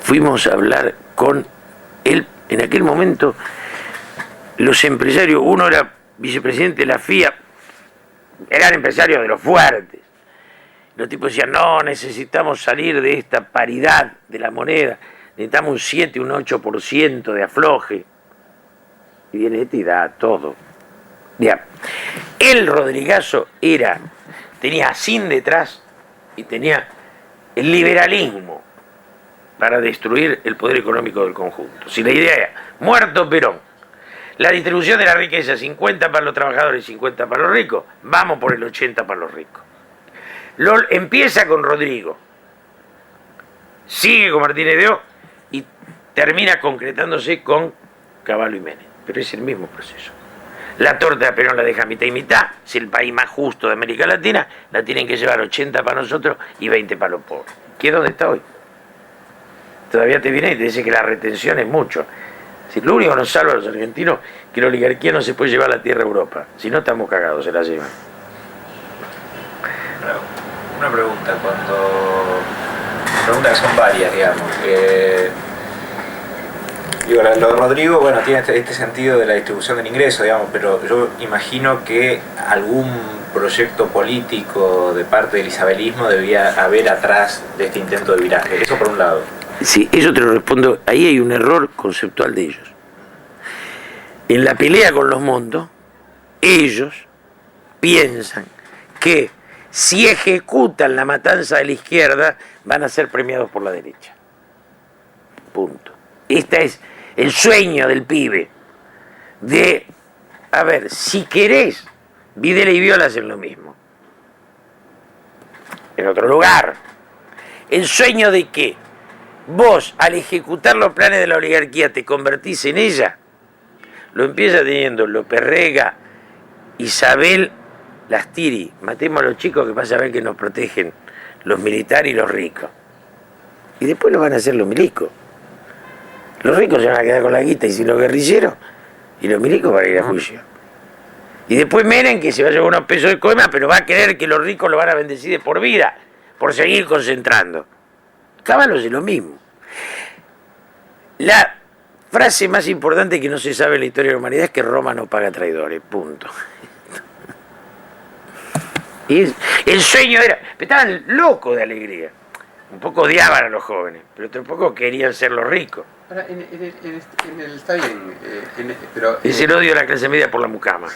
fuimos a hablar con él, en aquel momento, los empresarios, uno era vicepresidente de la FIA, eran empresarios de los fuertes. Los tipos decían, no, necesitamos salir de esta paridad de la moneda, necesitamos un 7, un 8% de afloje. Y viene este y da todo. Ya. El Rodrigazo tenía a Sin detrás y tenía el liberalismo para destruir el poder económico del conjunto. Si la idea era, muerto Perón, la distribución de la riqueza, 50 para los trabajadores y 50 para los ricos, vamos por el 80 para los ricos. Empieza con Rodrigo, sigue con Martínez de O y termina concretándose con Cavallo y Menem. Pero es el mismo proceso. La torta de Perón la deja mitad y mitad. Si el país más justo de América Latina, la tienen que llevar 80 para nosotros y 20 para los pobres. ¿Qué es donde está hoy? Todavía te viene y te dice que la retención es mucho. Si lo único que nos salva a los argentinos es que la oligarquía no se puede llevar la tierra a Europa. Si no, estamos cagados, se la llevan. Una pregunta, preguntas que son varias, digamos. Digo, lo de Rodrigo, bueno, tiene este sentido de la distribución del ingreso, digamos, pero yo imagino que algún proyecto político de parte del isabelismo debía haber atrás de este intento de viraje. Eso por un lado. Sí, eso te lo respondo. Ahí hay un error conceptual de ellos. En la pelea con los montos, ellos piensan que si ejecutan la matanza de la izquierda, van a ser premiados por la derecha. Punto. Este es el sueño del pibe. De, a ver, si querés, Videla y Viola hacen lo mismo. En otro lugar. El sueño de que vos, al ejecutar los planes de la oligarquía, te convertís en ella, lo empieza teniendo López Rega, Isabel, Lastiri. Matemos a los chicos que vas a ver que nos protegen los militares y los ricos. Y después lo van a hacer los milicos. Los ricos se van a quedar con la guita y sin los guerrilleros, y los milicos van a ir a juicio. Y después Menem, que se va a llevar unos pesos de coima, pero va a creer que los ricos lo van a bendecir de por vida, por seguir concentrando. Caballo es lo mismo. La frase más importante que no se sabe en la historia de la humanidad es que Roma no paga traidores, punto. Y el sueño era, estaban locos de alegría. Un poco odiaban a los jóvenes, pero tampoco querían ser los ricos. Ahora, está bien, pero... Es el odio de la clase media por la mucama.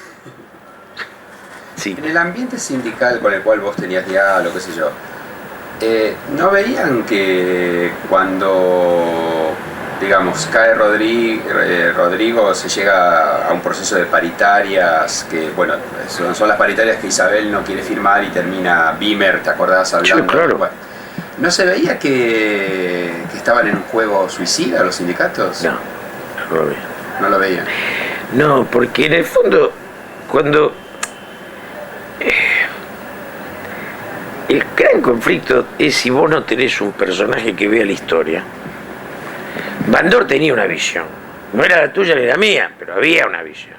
Sí. En el ambiente sindical con el cual vos tenías diálogo, qué sé yo, ¿no veían que cuando, digamos, cae Rodrigo, se llega a un proceso de paritarias, que, bueno, son las paritarias que Isabel no quiere firmar y termina Bimer, ¿te acordás? Hablando. Sí, claro. Bueno, ¿no se veía que estaban en un juego suicida los sindicatos? No, no lo veía. No lo veían. No, porque en el fondo, cuando... el gran conflicto es si vos no tenés un personaje que vea la historia. Bandor tenía una visión. No era la tuya ni la mía, pero había una visión.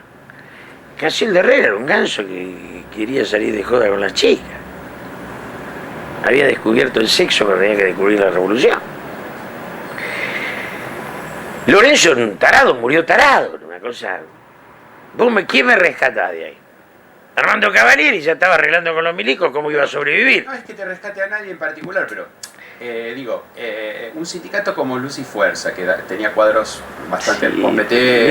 Casiel de Herrera era un ganso que quería salir de joda con las chicas. Había descubierto el sexo, pero tenía que descubrir la revolución. Lorenzo, un tarado, murió tarado. Una cosa... ¿Quién me rescata de ahí? Armando Cavalieri ya estaba arreglando con los milicos cómo iba a sobrevivir. No es que te rescate a nadie en particular, pero un sindicato como Luz y Fuerza, que tenía cuadros bastante competentes.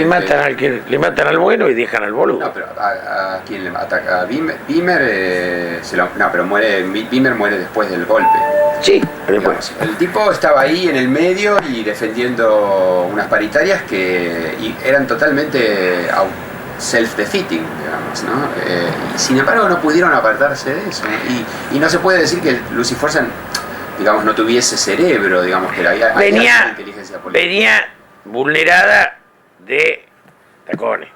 Le matan al bueno y dejan al boludo. No, pero ¿a quién le ataca? A Bimer, pero Bimer muere después del golpe. Sí, digamos, el tipo estaba ahí en el medio y defendiendo unas paritarias que eran totalmente self-defeating, digamos, ¿no? Y sin embargo no pudieron apartarse de eso, ¿no? Y no se puede decir que Luz y Fuerza, digamos, no tuviese cerebro, digamos, que había inteligencia política. Venía vulnerada de Tacones.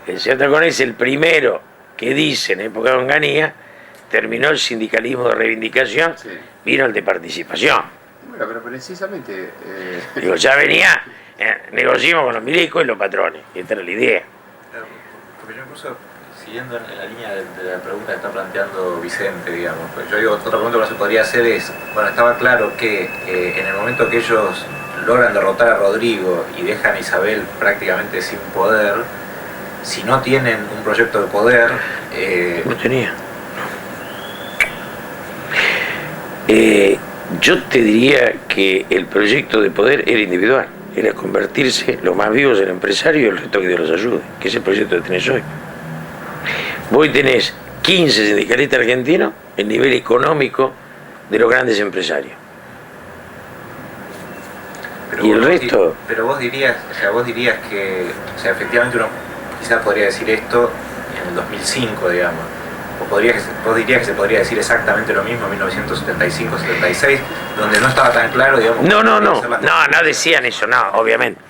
El señor Tacones es el primero que dice en época de Onganía, terminó el sindicalismo de reivindicación, sí. Vino el de participación. Bueno, pero precisamente... Digo, ya venía... negociamos con los milicos y los patrones, y esta era la idea. Claro, porque yo incluso, siguiendo en la línea de la pregunta que está planteando Vicente, digamos, pues yo digo, otra pregunta que no se podría hacer es, bueno, estaba claro que en el momento que ellos logran derrotar a Rodrigo y dejan a Isabel prácticamente sin poder, si no tienen un proyecto de poder... No tenía. Yo te diría que el proyecto de poder era individual. Era convertirse los más vivos en empresarios y el resto que Dios los ayude, que es el proyecto que tenés hoy. Vos tenés 15 sindicalistas argentinos en nivel económico de los grandes empresarios. Pero y el resto... Pero vos dirías que, efectivamente uno quizás podría decir esto en el 2005, digamos, ¿O vos dirías que se podría decir exactamente lo mismo en 1975-76, donde no estaba tan claro, digamos? No decían eso, no, obviamente.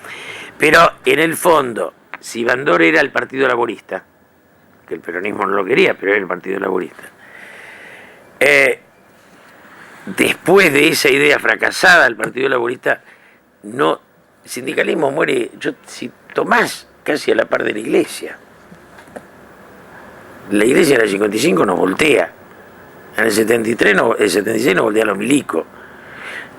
Pero en el fondo, si Bandor era el Partido Laborista, que el peronismo no lo quería, pero era el Partido Laborista, después de esa idea fracasada, el Partido Laborista, no, el sindicalismo muere, si tomás casi a la par de la Iglesia. La Iglesia en el 55 nos voltea, en el 76 nos voltea los milicos.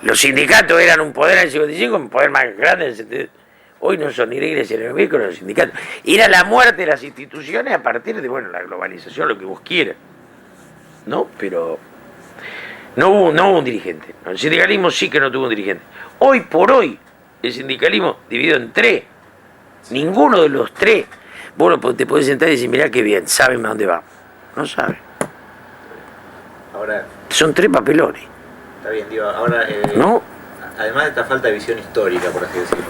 Los sindicatos eran un poder en el 55, un poder más grande en el 70. Hoy no son ni la Iglesia ni los milicos ni los sindicatos. Era la muerte de las instituciones a partir de, la globalización, lo que vos quieras. ¿No? Pero no hubo un dirigente. El sindicalismo sí que no tuvo un dirigente. Hoy por hoy, el sindicalismo dividido en tres. Ninguno de los tres. Vos te podés sentar y decir, mirá qué bien, saben a dónde vamos. No saben. Ahora, son tres papelones. Está bien, digo, ahora, ¿no? Además de esta falta de visión histórica, por así decirlo,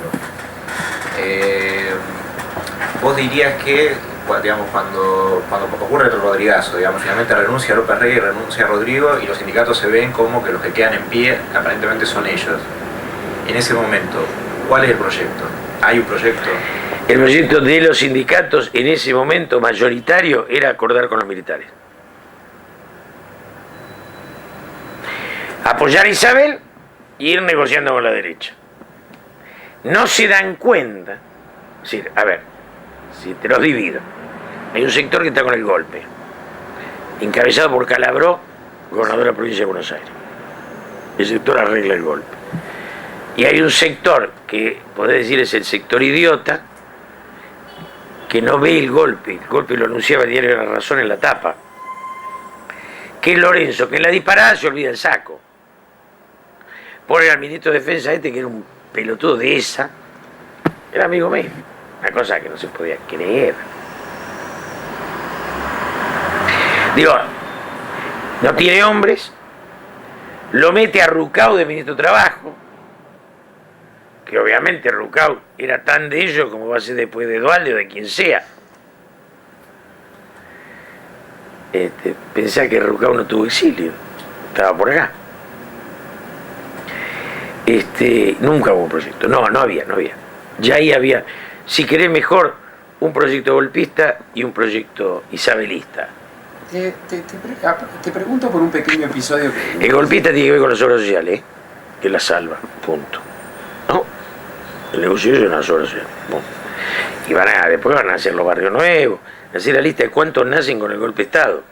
vos dirías que, digamos, cuando ocurre el Rodrigazo, digamos, finalmente renuncia López Rey y renuncia Rodrigo, y los sindicatos se ven como que los que quedan en pie aparentemente son ellos. En ese momento, ¿cuál es el proyecto? ¿Hay un proyecto? El proyecto de los sindicatos en ese momento mayoritario era acordar con los militares. Apoyar a Isabel y ir negociando con la derecha. No se dan cuenta. Es decir, a ver, si te los divido. Hay un sector que está con el golpe, encabezado por Calabró, gobernador de la provincia de Buenos Aires. El sector arregla el golpe. Y hay un sector que, podés decir, es el sector idiota, que no ve el golpe lo anunciaba el diario La Razón en la tapa, que es Lorenzo, que en la disparada se olvida el saco. Pone al ministro de Defensa que era un pelotudo de esa, era amigo mío, una cosa que no se podía creer. Digo, no tiene hombres, lo mete a Rucau de ministro de Trabajo, que obviamente Rucau era tan de ellos como va a ser después de Dualde o de quien sea. Pensá que Rucau no tuvo exilio, estaba por acá. Nunca hubo un proyecto, no había. Ya ahí había, si querés mejor, un proyecto golpista y un proyecto isabelista. Te pregunto por un pequeño episodio que... El golpista tiene que ver con las obras sociales, que la salva, punto. ¿No? El negocio es las obras sociales. Bueno. Y después van a hacer los barrios nuevos, hacer la lista de cuántos nacen con el golpe de Estado.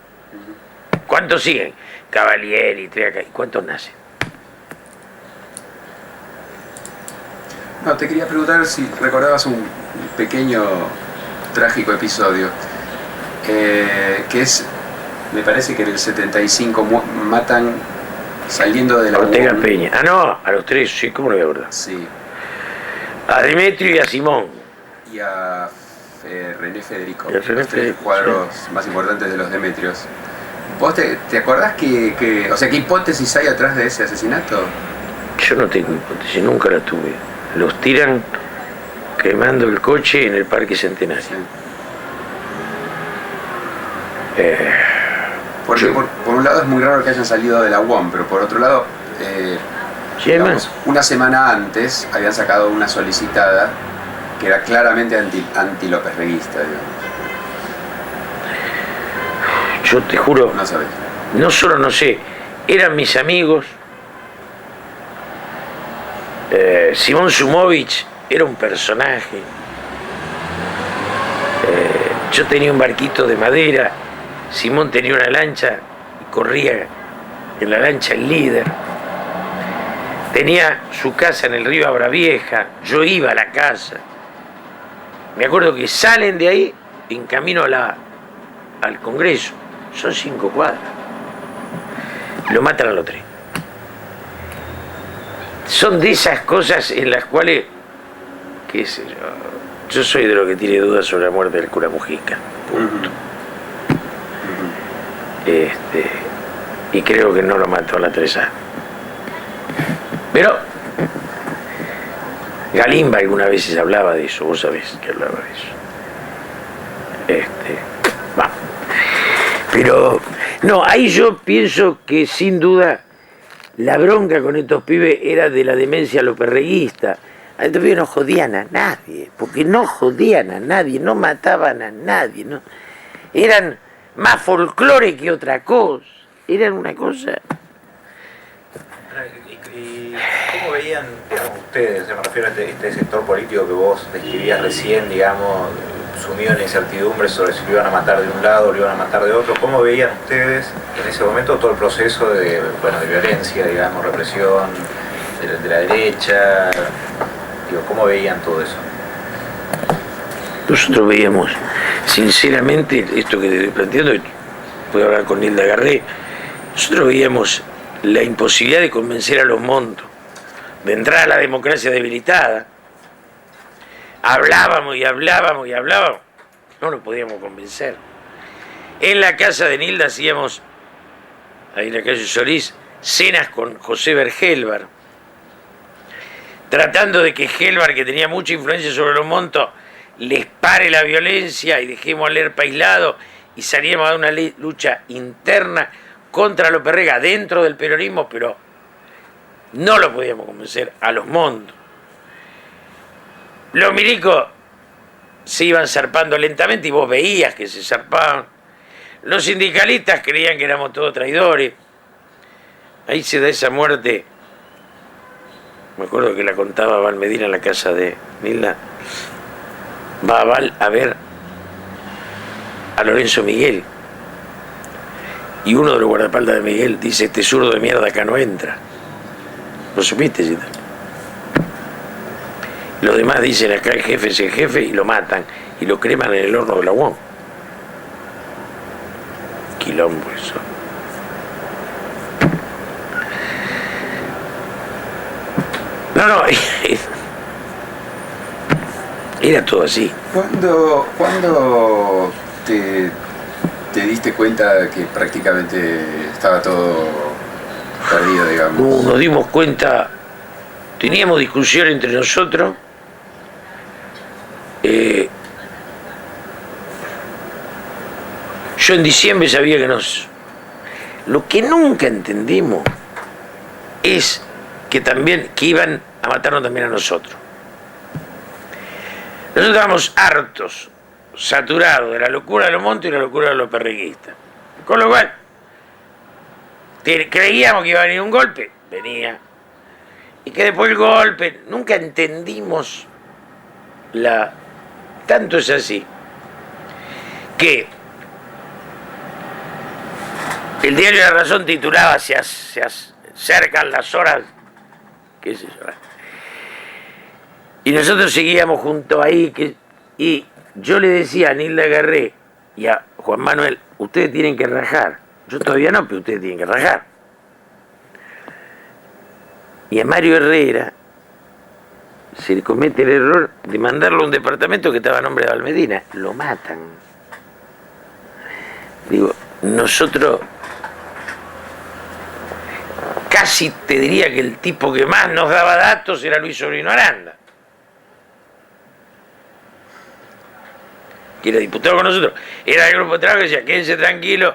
¿Cuántos siguen? Cavalieri, Triaca, ¿y cuántos nacen? No, te quería preguntar si recordabas un pequeño trágico episodio, que es, me parece que en el 75 matan saliendo de la Ortega Peña. Ah, no, a los tres, sí, ¿cómo lo voy a acordar? Sí. A Demetrio y a Simón. Y a René Federico, René los tres Federico, cuadros sí, más importantes de los Demetrios. ¿Vos te acordás qué hipótesis hay atrás de ese asesinato? Yo no tengo hipótesis, nunca la tuve. Los tiran quemando el coche en el Parque Centenario. Sí. Porque por un lado es muy raro que hayan salido de la UOM, pero por otro lado, sí, digamos, una semana antes habían sacado una solicitada que era claramente anti-López Reguista, digamos. Yo te juro, no sabés. No solo no sé, eran mis amigos. Simón Sumovich era un personaje. Yo tenía un barquito de madera, Simón tenía una lancha y corría en la lancha el líder. Tenía su casa en el río Abravieja, yo iba a la casa. Me acuerdo que salen de ahí en camino al Congreso, son 5 cuadras. Lo matan a los 3. Son de esas cosas en las cuales, qué sé yo soy de lo que tiene dudas sobre la muerte del cura Mujica, punto. Y creo que no lo mató a la 3A. Pero Galimba algunas veces hablaba de eso, vos sabés que hablaba de eso. Pero, no, ahí yo pienso que sin duda la bronca con estos pibes era de la demencia loperreguista. A estos pibes no jodían a nadie, porque no jodían a nadie, no mataban a nadie, ¿no? Eran más folclore que otra cosa, eran una cosa... ¿Y cómo veían, digamos, ustedes, me refiero a este sector político que vos describías recién, digamos, sumido en incertidumbre sobre si lo iban a matar de un lado o lo iban a matar de otro? ¿Cómo veían ustedes en ese momento todo el proceso de violencia, digamos, represión de la derecha? Digo, ¿cómo veían todo eso? Nosotros veíamos, sinceramente, esto que te estoy planteando, puedo hablar con Nilda Garré, nosotros veíamos la imposibilidad de convencer a los montos, de entrar a la democracia debilitada. Hablábamos y hablábamos y hablábamos, no nos podíamos convencer. En la casa de Nilda hacíamos, ahí en la calle Solís, cenas con José Bergelbar, tratando de que Gelbar, que tenía mucha influencia sobre los montos, les pare la violencia y dejemos a Lerpa aislado y salíamos a dar una lucha interna contra Loperrega dentro del peronismo, pero no lo podíamos convencer a los montos. Los milicos se iban zarpando lentamente y vos veías que se zarpaban. Los sindicalistas creían que éramos todos traidores. Ahí se da esa muerte. Me acuerdo que la contaba Val Medina en la casa de Nilda. Va a Val a ver a Lorenzo Miguel. Y uno de los guardaespaldas de Miguel dice: este zurdo de mierda acá no entra. ¿Lo supiste, Gita? Los demás dicen: acá el jefe es el jefe, y lo matan y lo creman en el horno de la UOM. Quilombo eso. No, era todo así. ¿Cuándo te diste cuenta que prácticamente estaba todo perdido, digamos? Nos dimos cuenta, teníamos discusión entre nosotros. Yo en diciembre sabía que lo que nunca entendimos es que iban a matarnos también a nosotros. Nosotros estábamos hartos, saturados de la locura de los montos y la locura de los perreguistas. Con lo cual, creíamos que iba a venir un golpe, venía. Y que después el golpe, nunca entendimos tanto es así, que el diario La Razón titulaba se acercan las horas, qué sé yo. Y nosotros seguíamos junto ahí, y yo le decía a Nilda Garré y a Juan Manuel: ustedes tienen que rajar. Yo todavía no, pero ustedes tienen que rajar. Y a Mario Herrera se le comete el error de mandarlo a un departamento que estaba a nombre de Valmedina. Lo matan. Digo, nosotros casi te diría que el tipo que más nos daba datos era Luis Sobrino Aranda, que era diputado con nosotros. Era el grupo de trabajo que decía: quédense tranquilos,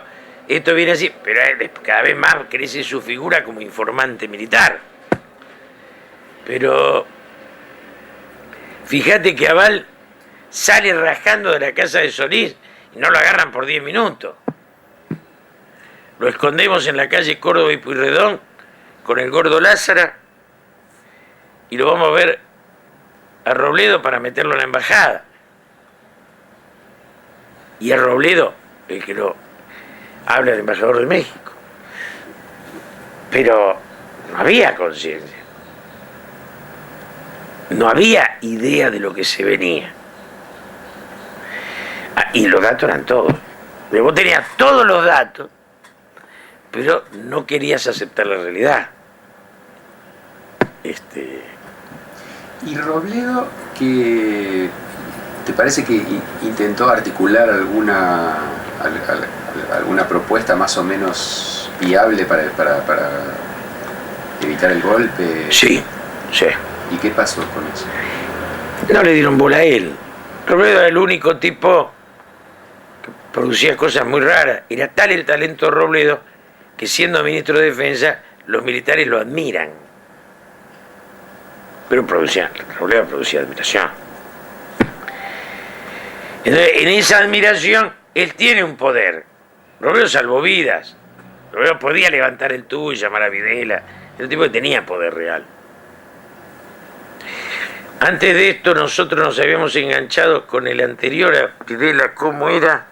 esto viene así. Pero cada vez más crece su figura como informante militar. Pero fíjate que Aval sale rajando de la casa de Solís y no lo agarran por 10 minutos. Lo escondemos en la calle Córdoba y Pueyrredón con el gordo Lázara y lo vamos a ver a Robledo para meterlo en la embajada. Y a Robledo, el que lo habla el embajador de México. Pero no había conciencia. No había idea de lo que se venía. Y los datos eran todos. Vos tenías todos los datos, pero no querías aceptar la realidad. ¿Y Robledo, que te parece que intentó articular alguna propuesta más o menos viable para evitar el golpe? Sí. ¿Y qué pasó con eso? No le dieron bola a él. Robledo era el único tipo que producía cosas muy raras. Era tal el talento de Robledo que siendo ministro de Defensa, los militares lo admiran. Pero Robledo producía admiración. Entonces, en esa admiración, él tiene un poder. Robledo salvó vidas. Robledo podía levantar el tubo y llamar a Videla. Era un tipo que tenía poder real. Antes de esto, nosotros nos habíamos enganchado con el anterior a Videla. ¿Cómo era?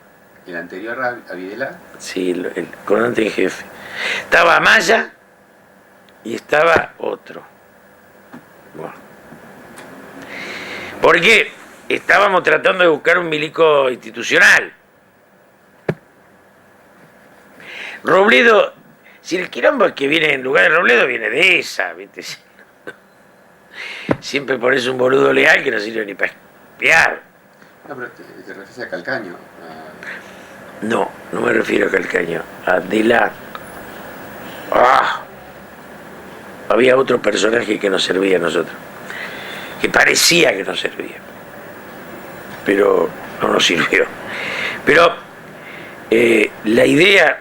¿El anterior a Videla? Sí, el comandante en jefe. Estaba Amaya y estaba otro. Bueno. Porque estábamos tratando de buscar un milico institucional. Robledo, si el quilombo que viene en lugar de Robledo viene de esa, ¿viste? Siempre pones un boludo leal que no sirve ni para espiar. No, pero te refieres a Calcaño. No, no me refiero a Calcaño, a Delat. ¡Ah! Había otro personaje que nos servía a nosotros, que parecía que nos servía, pero no nos sirvió. Pero la idea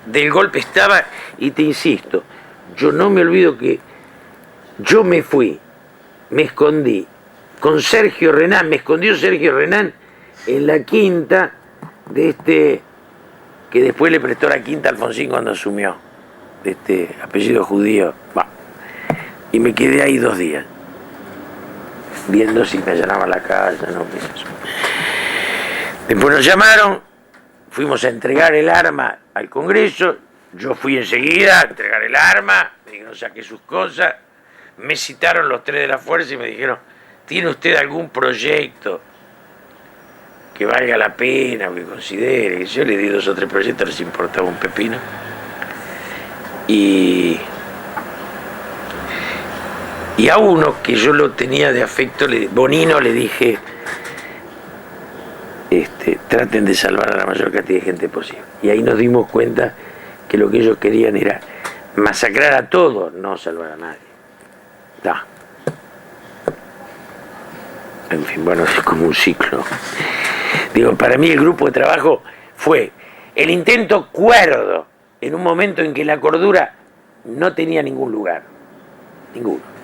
del golpe estaba, y te insisto, yo no me olvido que yo me fui, me escondí con Sergio Renán, me escondió Sergio Renán en la quinta de este, que después le prestó la quinta a Alfonsín cuando asumió, de este apellido judío. Bah. Y me quedé ahí 2 días, viendo si me allanaban la casa, no, qué es eso. Después nos llamaron, fuimos a entregar el arma al Congreso, yo fui enseguida a entregar el arma, me dijeron saque sus cosas, me citaron los 3 de la fuerza y me dijeron, ¿tiene usted algún proyecto que valga la pena o que considere? Y yo le di 2 o 3 proyectos, les importaba un pepino. Y a uno que yo lo tenía de afecto, Bonino, le dije, traten de salvar a la mayor cantidad de gente posible. Y ahí nos dimos cuenta que lo que ellos querían era masacrar a todos, no salvar a nadie. Da. En fin, bueno, es como un ciclo. Digo, para mí el grupo de trabajo fue el intento cuerdo en un momento en que la cordura no tenía ningún lugar. Ninguno.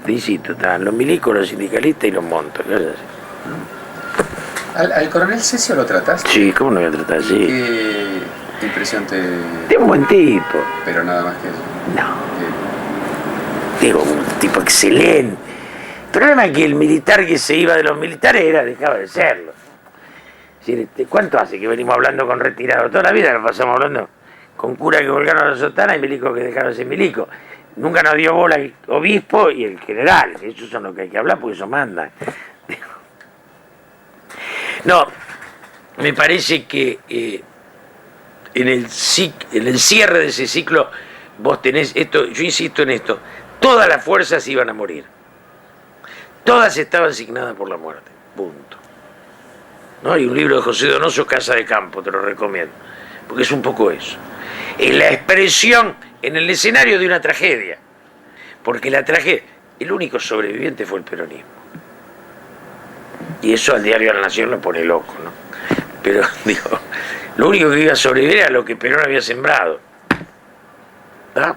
Te insisto, estaban los milicos, los sindicalistas y los montos. ¿Al coronel Cesio lo trataste? Sí, ¿cómo no voy a tratar así? ¿Qué impresión te...? Es un buen tipo. Pero nada más que eso. No. Digo, un tipo excelente. El problema es que el militar que se iba de los militares dejaba de serlo. Es decir, ¿cuánto hace que venimos hablando con retirados? Toda la vida nos pasamos hablando con curas que volcaron a la sotana y milicos que dejaron de ser milicos. Nunca nos dio bola el obispo y el general. Esos son los que hay que hablar porque eso manda. No, me parece que en el cierre de ese ciclo vos tenés esto, yo insisto en esto, todas las fuerzas iban a morir. Todas estaban asignadas por la muerte. Punto. ¿No? Hay un libro de José Donoso, Casa de Campo, te lo recomiendo, porque es un poco eso. Es la expresión en el escenario de una tragedia, porque la tragedia, el único sobreviviente fue el peronismo. Y eso al diario La Nación lo pone loco, ¿no? Pero, digo, lo único que iba a sobrevivir era lo que Perón había sembrado. ¿Ah?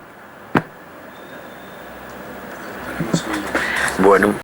Bueno.